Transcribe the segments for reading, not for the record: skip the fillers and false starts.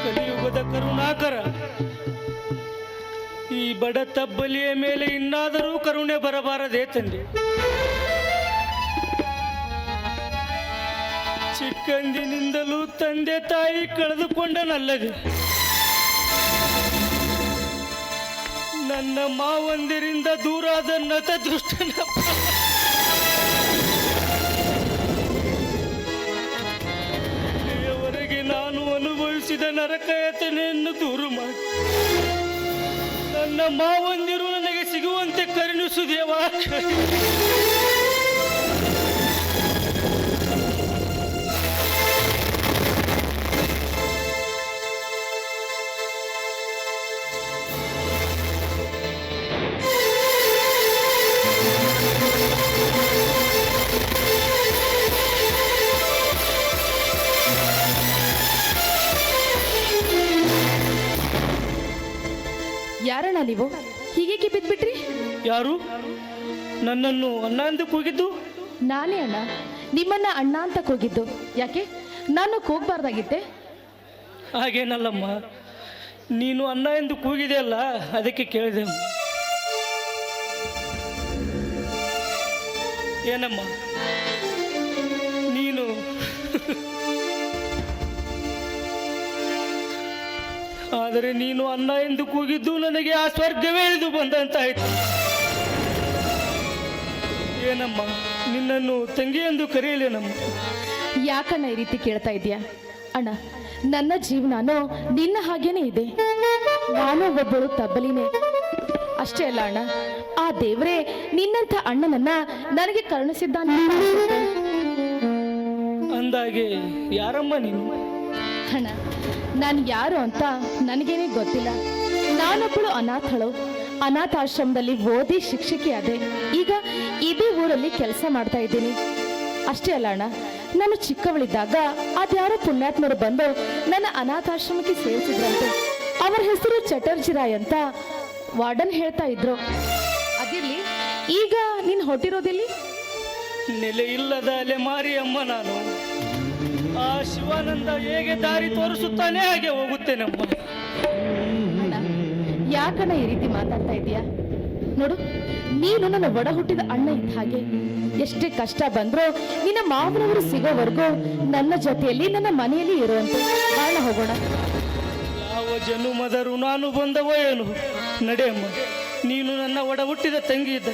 ಕಲಿಯುಗದ ಕರುಣಾಕರ, ಈ ಬಡ ತಬ್ಬಲಿಯ ಮೇಲೆ ಇನ್ನಾದರೂ ಕರುಣೆ ಬರಬಾರದೇ ತಂದೆ. ಚಿಕ್ಕಂದಿನಿಂದಲೂ ತಂದೆ ತಾಯಿ ಕಳೆದುಕೊಂಡನಲ್ಲದೆ ನನ್ನ ಮಾವಂದಿರಿಂದ ದೂರಾದ ನತದೃಷ್ಟನ ಇಲ್ಲಿಯವರೆಗೆ ನಾನು ಅನುಭವಿಸಿದ ನರಕಯಾತನೆಯನ್ನು ದೂರು ಮಾಡಿ ನನ್ನ ಮಾವಂದಿರು ನನಗೆ ಸಿಗುವಂತೆ ಕರುಣಿಸು ದೇವಾ. ಯಾರಣ್ಣ ನೀವು ಹೀಗೆ ಬಿದ್ಬಿಟ್ರಿ? ಯಾರು ನನ್ನನ್ನು ಅಣ್ಣ ಅಂತ ಕೂಗಿದ್ದು? ನಾನೇ ಅಣ್ಣ, ನಿಮ್ಮನ್ನ ಅಣ್ಣ ಅಂತ ಕೂಗಿದ್ದು. ಯಾಕೆ ನಾನು ಕೂಗಬಾರ್ದಾಗಿತ್ತೆ? ಹಾಗೇನಲ್ಲಮ್ಮ, ನೀನು ಅಣ್ಣ ಎಂದು ಕೂಗಿದೆ ಅಲ್ಲ, ಅದಕ್ಕೆ ಕೇಳಿದೆ. ಏನಮ್ಮ ನೀನು ಆದರೆ ನೀನು ಅಣ್ಣ ಎಂದು ಕೂಗಿದ್ದು ನನಗೆ ಆ ಸ್ವರ್ಗವೇ ಇಳಿದು ಬಂದಂತಾಯ್ತು. ಏನಮ್ಮ ನಿನ್ನನ್ನು ತಂಗಿ ಎಂದು ಕರೆಯಲೇನಮ್ಮ? ಯಾಕಣ್ಣ ಈ ರೀತಿ ಕೇಳ್ತಾ ಇದೀಯಾ? ಅಣ್ಣ, ನನ್ನ ಜೀವನನೂ ನಿನ್ನ ಹಾಗೇನೆ ಇದೆ. ನಾನು ಒಬ್ಬಳು ತಬ್ಬಲಿನೇ. ಅಷ್ಟೇ ಅಲ್ಲ ಅಣ್ಣ, ಆ ದೇವರೇ ನಿನ್ನಂಥ ಅಣ್ಣನನ್ನ ನನಗೆ ಕರುಣಿಸಿದ್ದಾನೆ. ಅಂದಾಗೆ ಯಾರಮ್ಮ ನೀನು? ಅಣ್ಣ, ನಾನು ಯಾರು ಅಂತ ನನಗೇನೆ ಗೊತ್ತಿಲ್ಲ. ನಾನೊಬ್ಬಳು ಅನಾಥಳು. ಅನಾಥಾಶ್ರಮದಲ್ಲಿ ಓದಿ ಶಿಕ್ಷಕಿಯಾದೆ. ಈಗ ಇದೇ ಊರಲ್ಲಿ ಕೆಲಸ ಮಾಡ್ತಾ ಇದ್ದೀನಿ. ಅಷ್ಟೇ ಅಲ್ಲ ಅಣ್ಣ, ನಾನು ಚಿಕ್ಕವಳಿದ್ದಾಗ ಅದ್ಯಾರೋ ಪುಣ್ಯಾತ್ಮರು ಬಂದು ನನ್ನ ಅನಾಥಾಶ್ರಮಕ್ಕೆ ಸೇರಿಸಿದ್ರಂತೆ. ಅವರ ಹೆಸರು ಚಟರ್ಜಿರಾಯ್ ಅಂತ ವಾರ್ಡನ್ ಹೇಳ್ತಾ ಇದ್ರು. ಅದಿರ್ಲಿ, ಈಗ ನೀನು ಹೊಟ್ಟಿರೋದಿಲ್ಲಿ? ನೆಲೆ ಇಲ್ಲದ ಅಲೆಮಾರಿ ಅಮ್ಮ ನಾನು. ಆ ಶಿವಾನಂದ ಹೇಗೆ ದಾರಿ ತೋರಿಸುತ್ತಾನೆ ಹಾಗೆ ಹೋಗುತ್ತೇನಮ್ಮ. ಯಾಕಣ್ಣ ಈ ರೀತಿ ಮಾತಾಡ್ತಾ ಇದೀಯಾ? ನೋಡು, ನೀನು ನನ್ನ ಒಡ ಹುಟ್ಟಿದ ಅಣ್ಣ ಇದ್ದ ಹಾಗೆ. ಎಷ್ಟೇ ಕಷ್ಟ ಬಂದ್ರೂ ನಿನ್ನ ಮಾವನವರು ಸಿಗೋವರೆಗೂ ನನ್ನ ಜೊತೆಯಲ್ಲಿ ನನ್ನ ಮನೆಯಲ್ಲಿ ಇರುವಂತೆ. ಕಾರಣ ಹೋಗೋಣ. ಯಾವ ಜನುಮದರು ನಾನು ಬಂದವೋ ಏನು. ನಡೆಯಮ್ಮ, ನೀನು ನನ್ನ ಒಡ ಹುಟ್ಟಿದ ತಂಗಿ ಇದ್ದ.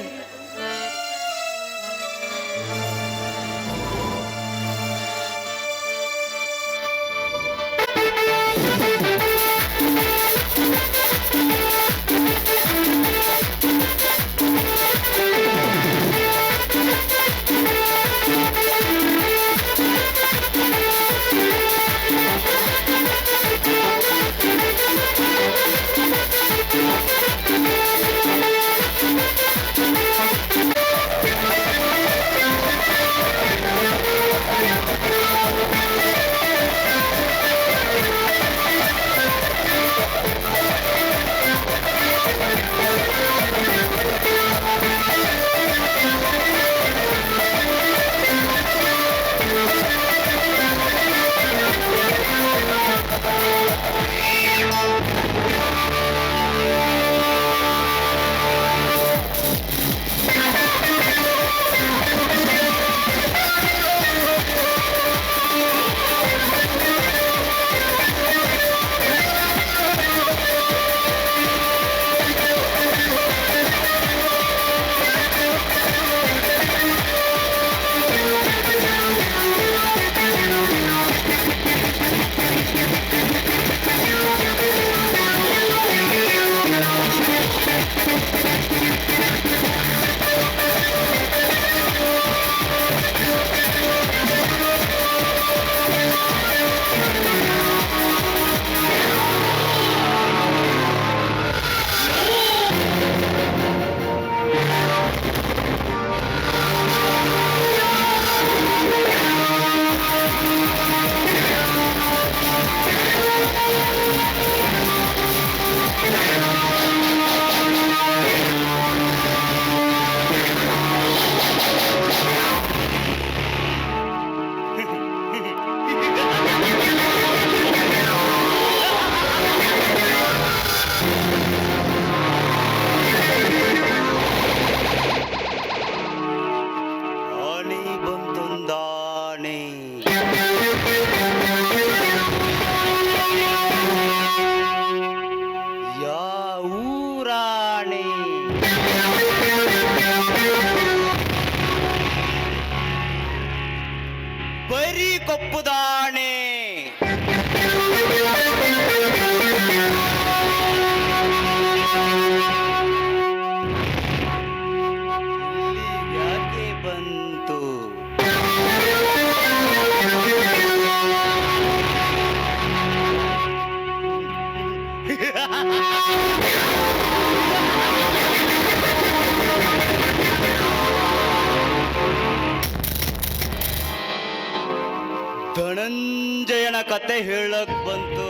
ಧನಂಜಯನ ಕತೆ ಹೇಳಕ್ ಬಂತು.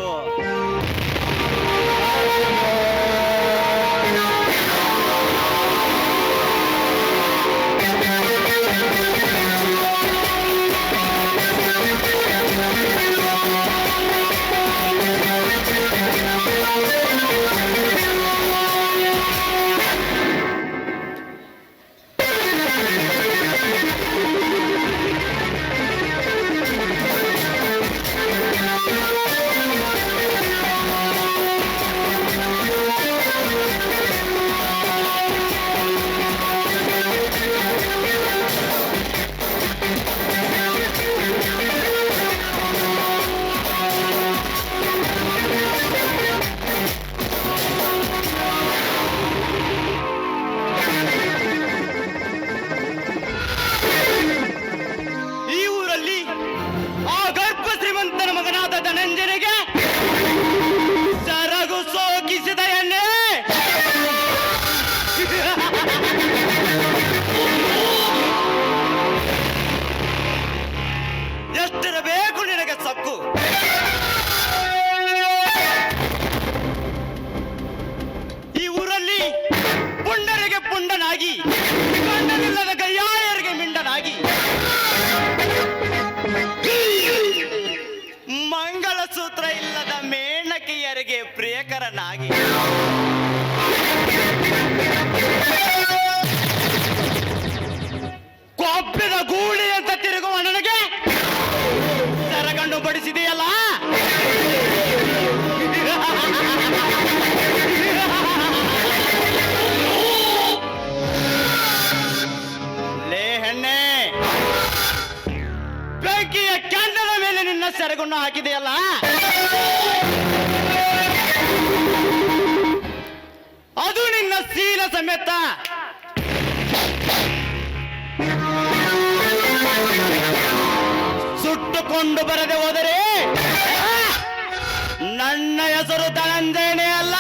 ಧನಂಜನಿಗೆ ಸರಗು ಸೋಕಿಸಿದ ಎಣ್ಣೆ ಎಷ್ಟಿರಬೇಕು ನಿನಗೆ ಸಕ್ಕು? ಈ ಊರಲ್ಲಿ ಪುಂಡರಿಗೆ ಪುಂಡನಾಗಿ, ಗಂಡನಿಲ್ಲದ ಗಯ್ಯಾಯರಿಗೆ ಮಿಂಡನಾಗಿ, ಮಂಗಳಸೂತ್ರ ಇಲ್ಲದ ಮೇಣಕಿಯರಿಗೆ ಪ್ರಿಯಕರನಾಗಿ, ಕೊಬ್ಬಿದ ಗೂಳಿ ಅಂತ ತಿರುಗುವ ನನಗೆ ಸರಗಣ್ಣು ಬಡಿಸಿದೆಯಲ್ಲ. ಲೇ ಹೆಣ್ಣೆ, ಬೆಂಕಿಯ ಕೆಂಡದ ಮೇಲೆ ನಿನ್ನ ಸೆರಗನ್ನು ಹಾಕಿದೆಯಲ್ಲ. ಅದು ನಿನ್ನ ಶೀಲ ಸಮೇತ ಸುಟ್ಟುಕೊಂಡು ಬರದೆ ಹೋದರೆ ನನ್ನ ಹೆಸರು ಧನಂಜಯನೇ ಅಲ್ಲ.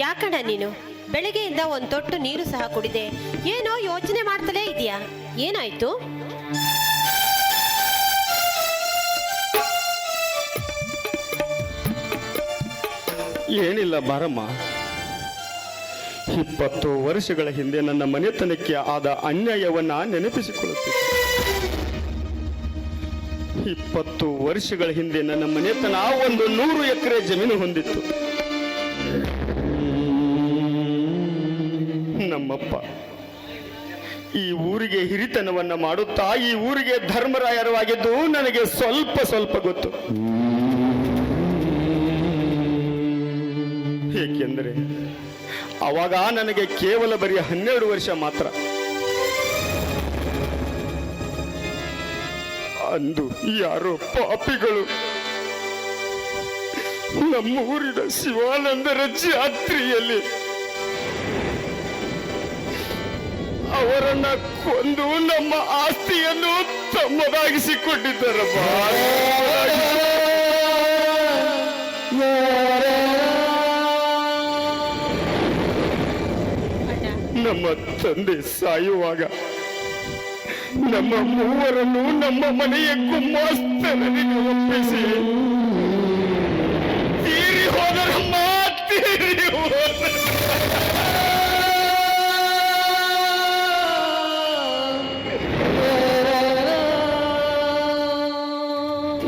ಯಾಕಣ್ಣ ನೀನು ಬೆಳಗ್ಗೆಯಿಂದ ಒಂದು ತೊಟ್ಟು ನೀರು ಸಹ ಕುಡಿದೆ, ಏನೋ ಯೋಚನೆ ಮಾಡ್ತಲೇ ಇದೆಯಾ? ಏನಾಯ್ತು? ಏನಿಲ್ಲ ಬಾರಮ್ಮ. 20 ವರ್ಷಗಳ ಹಿಂದೆ ನನ್ನ ಮನೆತನಕ್ಕೆ ಆದ ಅನ್ಯಾಯವನ್ನ ನೆನಪಿಸಿಕೊಳ್ಳುತ್ತಿದ್ದೆ. 20 ವರ್ಷಗಳ ಹಿಂದೆ ನನ್ನ ಮನೆತನ ಒಂದು 100 ಎಕರೆ ಜಮೀನು ಹೊಂದಿತ್ತು. ನಮ್ಮಪ್ಪ ಈ ಊರಿಗೆ ಹಿರಿತನವನ್ನ ಮಾಡುತ್ತಾ ಈ ಊರಿಗೆ ಧರ್ಮರಾಯರವಾಗಿದ್ದು ನನಗೆ ಸ್ವಲ್ಪ ಸ್ವಲ್ಪ ಗೊತ್ತು. ಏಕೆಂದರೆ ಅವಾಗ ನನಗೆ ಕೇವಲ ಬರೀ 12 ವರ್ಷ ಮಾತ್ರ. ಅಂದು ಯಾರೋ ಪಾಪಿಗಳು ನಮ್ಮ ಊರಿನ ಶಿವಾನಂದರ ಜಾತ್ರೆಯಲ್ಲಿ ಅವರನ್ನ ಕೊಂದು ನಮ್ಮ ಆಸ್ತಿಯನ್ನು ತಮ್ಮದಾಗಿಸಿಕೊಂಡಿದ್ದಾರಪ್ಪ. ನಮ್ಮ ತಂದೆ ಸಾಯುವಾಗ ನಮ್ಮ ಮೂವರನ್ನು ನಮ್ಮ ಮನೆಯ ಗುಮಾಸ್ತನಿಗೆ ಒಪ್ಪಿಸಿ ತೀರಿ ಹೋದರಮ್ಮ, ತೀರಿ ಹೋದ.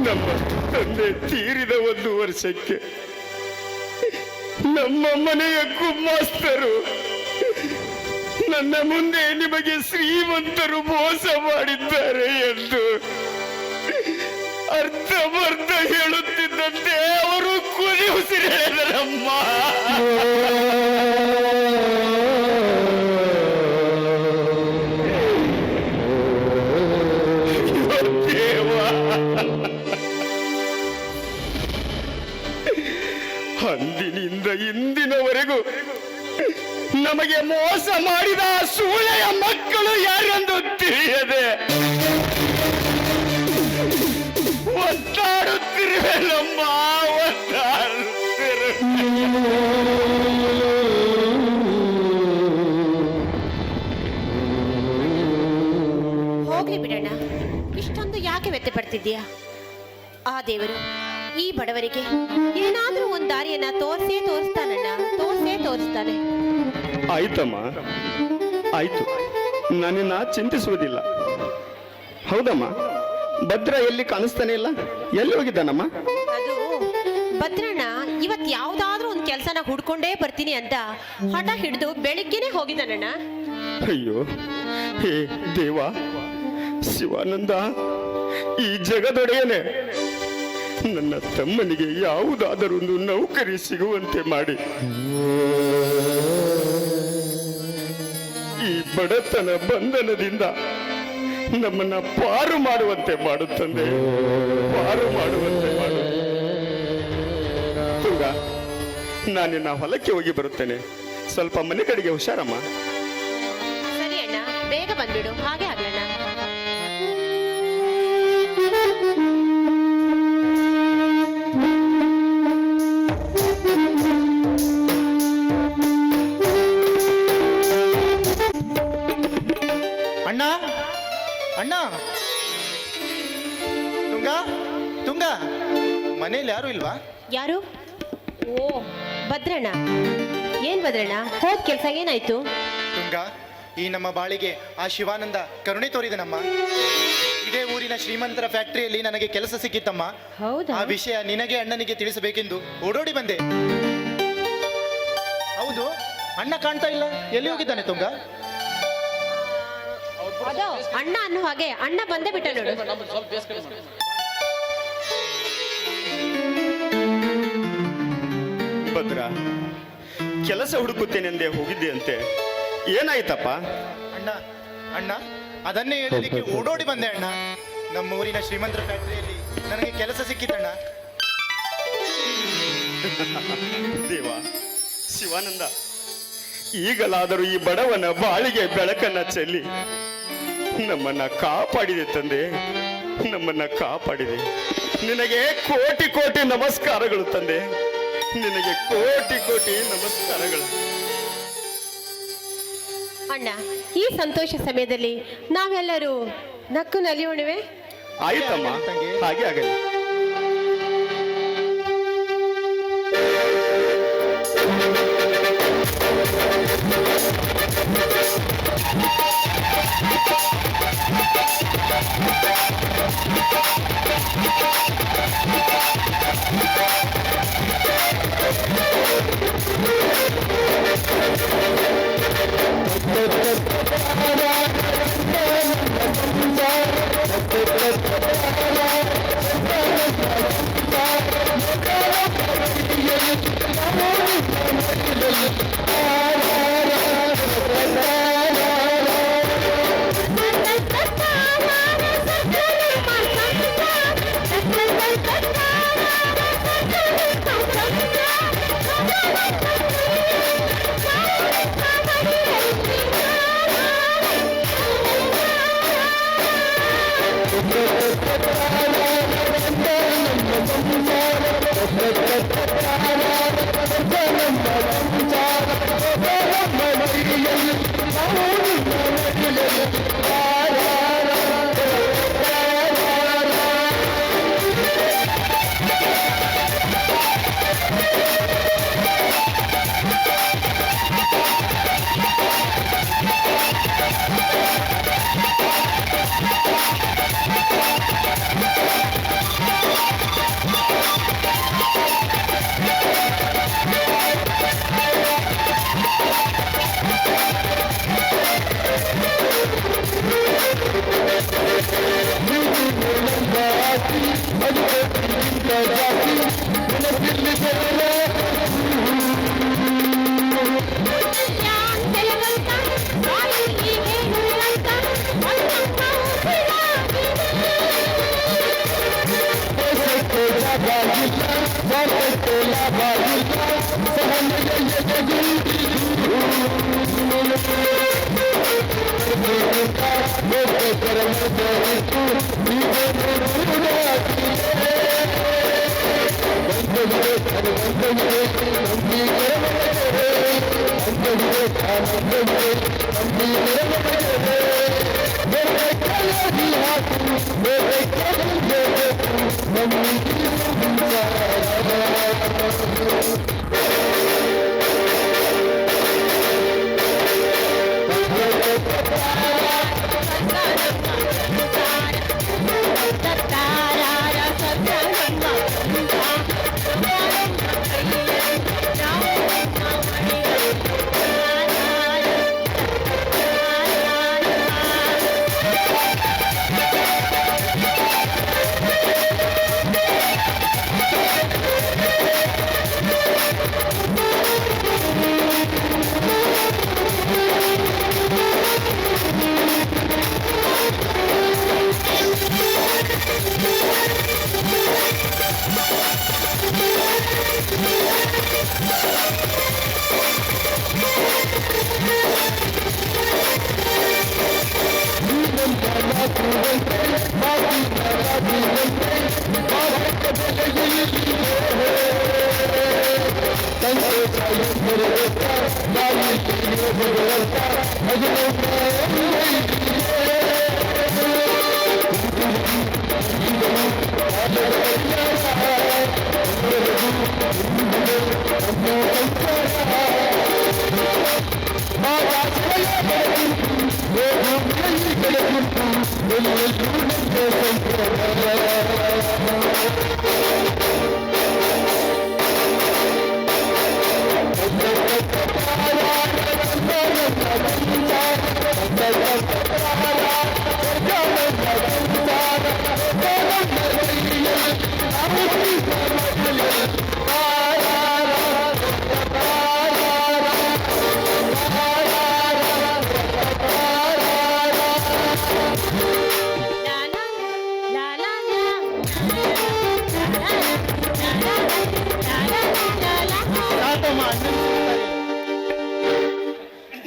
ನಮ್ಮ ತಂದೆ ತೀರಿದ 1 ವರ್ಷಕ್ಕೆ ನಮ್ಮ ಮನೆಯ ಗುಮಾಸ್ತರು ನನ್ನ ಮುಂದೆ ನಿಮಗೆ ಶ್ರೀಮಂತರು ಮೋಸ ಮಾಡಿದ್ದಾರೆ ಎಂದು ಅರ್ಧಮರ್ಧ ಹೇಳುತ್ತಿದ್ದಂತೆ ಅವರು ಕುದಿ ಉಸಿರೆಳೆದರಮ್ಮ. ಅಂದಿನಿಂದ ಇಂದಿನವರೆಗೂ ನಮಗೆ ಮೋಸ ಮಾಡಿದ ಸೂಳೆಯ ಮಕ್ಕಳು ಯಾರೆಂದು ತಿಳಿಯದೆ ಒತ್ತಾಡುತ್ತಿರುವೆ ನಮ್ಮ, ಒತ್ತಾಡುತ್ತಿರುವೆ. ಹೋಗ್ಲಿ ಬಿಡಣ್ಣ, ಇಷ್ಟೊಂದು ಯಾಕೆ ವ್ಯಥೆ ಪಡ್ತಿದ್ದೀಯಾ? ಆ ದೇವರು ಈ ಬಡವರಿಗೆ ಏನಾದ್ರೂ ಒಂದು ದಾರಿಯನ್ನ ತೋರಿಸ್ತಾನಣ್ಣ, ತೋರಿಸ್ತಾನೆ. ಆಯ್ತಮ್ಮ, ಆಯ್ತು, ನನ್ನನ್ನ ಚಿಂತಿಸುವುದಿಲ್ಲ. ಹೌದಮ್ಮ, ಭದ್ರ ಎಲ್ಲಿ ಕಾಣಿಸ್ತಾನೆ ಇಲ್ಲ, ಎಲ್ಲಿ ಹೋಗಿದ್ದಾನಮ್ಮ? ಅದು ಭದ್ರಣ್ಣ ಇವತ್ ಯಾವ್ದಾದ್ರೂ ಒಂದು ಕೆಲಸನ ಹುಡ್ಕೊಂಡೇ ಬರ್ತೀನಿ ಅಂತ ಹಠ ಹಿಡಿದು ಬೆಳಿಗ್ಗೆನೆ ಹೋಗಿದ್ದಾನಣ್ಣ. ಅಯ್ಯೋ ಹೇ ದೇವ, ಶಿವಾನಂದ, ಈ ಜಗದೊಡೆಯನೆ ನನ್ನ ತಮ್ಮನಿಗೆ ಯಾವುದಾದರೊಂದು ನೌಕರಿ ಸಿಗುವಂತೆ ಮಾಡಿ ಈ ಬಡತನ ಬಂಧನದಿಂದ ನಮ್ಮನ್ನ ಪಾರು ಮಾಡುವಂತೆ ಮಾಡುತ್ತಂದೆ, ಪಾರು ಮಾಡುವಂತೆ ಮಾಡು. ತುಂಗ, ನಾನಿನ್ನ ಹೊಲಕ್ಕೆ ಹೋಗಿ ಬರುತ್ತೇನೆ. ಸ್ವಲ್ಪ ಮನೆ ಕಡೆಗೆ ಹುಷಾರಮ್ಮ. ಸರಿ ಅಣ್ಣ, ಬೇಗ ಬಂದ್ಬಿಡು. ಹಾಗೆ ಆಗ್ಲಣ್ಣ. ಅಣ್ಣ, ಅಣ್ಣ, ತುಂಗ, ತುಂಗ, ಮನೇಲಿ ಯಾರು ಇಲ್ವಾ? ಯಾರು? ಓ, ಭದ್ರಣ್ಣ. ಏನ್ ಭದ್ರಣ್ಣ, ಹೋದ್ ಕೆಲ್ಸ ಏನಾಯ್ತು? ತುಂಗ, ಈ ನಮ್ಮ ಬಾಳಿಗೆ ಆ ಶಿವಾನಂದ ಕರುಣೆ ತೋರಿದನಮ್ಮ. ಇದೇ ಊರಿನ ಶ್ರೀಮಂತರ ಫ್ಯಾಕ್ಟರಿಯಲ್ಲಿ ನನಗೆ ಕೆಲಸ ಸಿಕ್ಕಿತ್ತಮ್ಮ. ಹೌದಾ? ಆ ವಿಷಯ ನಿನಗೆ ಅಣ್ಣನಿಗೆ ತಿಳಿಸಬೇಕೆಂದು ಓಡೋಡಿ ಬಂದೆ. ಹೌದು, ಅಣ್ಣ ಕಾಣ್ತಾ ಇಲ್ಲ, ಎಲ್ಲಿ ಹೋಗಿದ್ದಾನೆ ತುಂಗ? ಅದೋ ಅಣ್ಣ ಅನ್ನೋ ಹಾಗೆ ಅಣ್ಣ ಬಂದೇ ಬಿಟ್ಟ ನೋಡು. ಭದ್ರ, ಕೆಲಸ ಹುಡುಕುತ್ತೇನೆಂದೇ ಹೋಗಿದ್ದೆ ಅಂತೆ, ಏನಾಯ್ತಪ್ಪ? ಅಣ್ಣ, ಅಣ್ಣ, ಅದನ್ನೇ ಹೇಳಲಿಕ್ಕೆ ಓಡೋಡಿ ಬಂದೆ ಅಣ್ಣ. ನಮ್ಮ ಊರಿನ ಶ್ರೀಮಂತರ ಫ್ಯಾಕ್ಟರಿಯಲ್ಲಿ ನನಗೆ ಕೆಲಸ ಸಿಕ್ಕಿತಣ್ಣ. ದೇವ, ಶಿವಾನಂದ, ಈಗಲಾದರೂ ಈ ಬಡವನ ಬಾಳಿಗೆ ಬೆಳಕನ್ನ ಚೆಲ್ಲಿ ನಮ್ಮನ್ನ ಕಾಪಾಡಿದೆ ತಂದೆ, ನಮ್ಮನ್ನ ಕಾಪಾಡಿದೆ. ನಿನಗೆ ಕೋಟಿ ಕೋಟಿ ನಮಸ್ಕಾರಗಳು ತಂದೆ. ನಿನಗೆ ಕೋಟಿ ಕೋಟಿ ನಮಸ್ಕಾರಗಳು. ಅಣ್ಣ, ಈ ಸಂತೋಷ ಸಮಯದಲ್ಲಿ ನಾವೆಲ್ಲರೂ ನಕ್ಕು ನಲಿಯೋಣವೆ. ಆಯ್ತಮ್ಮ, ಹಾಗೆ ಆಗಲಿ.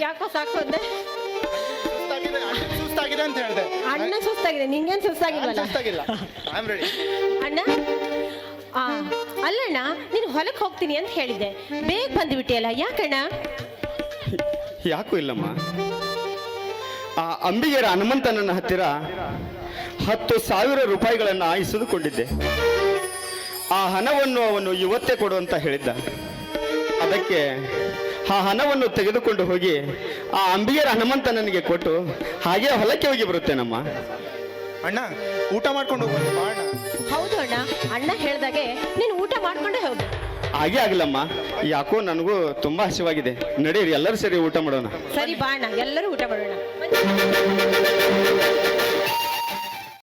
ಯಾಕೋ ಸಾಕು ಅಂದೆ. ಸುಸ್ತಾಗಿದೆ ಅಂತ ಹೇಳಿದೆ. ಅಣ್ಣ ಸುಸ್ತಾಗಿದೆ, ನಿಂಗೇನ್ ಸುಸ್ತಾಗಿಲ್ವಲ್ಲ? ಸುಸ್ತಾಗಿಲ್ಲ. I am ready. ಅಣ್ಣ ಅಲ್ಲಣ್ಣ ನೀನು ಹೊಲಕ್ಕೆ ಹೋಗ್ತೀನಿ ಅಂತ ಹೇಳಿದ್ದೆ, ಬೇಗ ಬಂದ್ಬಿಟ್ಟಿಯಲ್ಲ, ಯಾಕಣ್ಣ? ಯಾಕೂ ಇಲ್ಲಮ್ಮ, ಆ ಅಂಬಿಗೆರ ಹನುಮಂತನನ್ನ ಹತ್ತಿರ 10,000 ರೂಪಾಯಿಗಳನ್ನು ಇಸಿದುಕೊಂಡಿದ್ದೆ. ಆ ಹಣವನ್ನು ಅವನು ಇವತ್ತೇ ಕೊಡು ಅಂತ ಹೇಳಿದ್ದ. ಅದಕ್ಕೆ ಆ ಹಣವನ್ನು ತೆಗೆದುಕೊಂಡು ಹೋಗಿ ಆ ಅಂಬಿಗೆರ ಹನುಮಂತನಿಗೆ ಕೊಟ್ಟು ಹಾಗೆ ಹೊಲಕ್ಕೆ ಹೋಗಿ ಬರುತ್ತೇನಮ್ಮ. ಅಣ್ಣ ಊಟ ಮಾಡ್ಕೊಂಡು ಹೋಗೋಣ ಬಾ ಅಣ್ಣ. ಹೌದು ಅಣ್ಣ, ಅಣ್ಣ ಹೇಳ್ದಾಗೆ ನೀನು ಊಟ ಮಾಡ್ಕೊಂಡೇ ಹೋಗು. ಹಾಗೆ ಆಗಲಮ್ಮ, ಯಾಕೋ ನನಗೂ ತುಂಬಾ ಹಸಿವಾಗಿದೆ. ನಡೀರಿ ಎಲ್ಲರೂ ಸೇರಿ ಊಟ ಮಾಡೋಣ. ಸರಿ ಬಾ ಅಣ್ಣ, ಎಲ್ಲರೂ ಊಟ ಮಾಡೋಣ.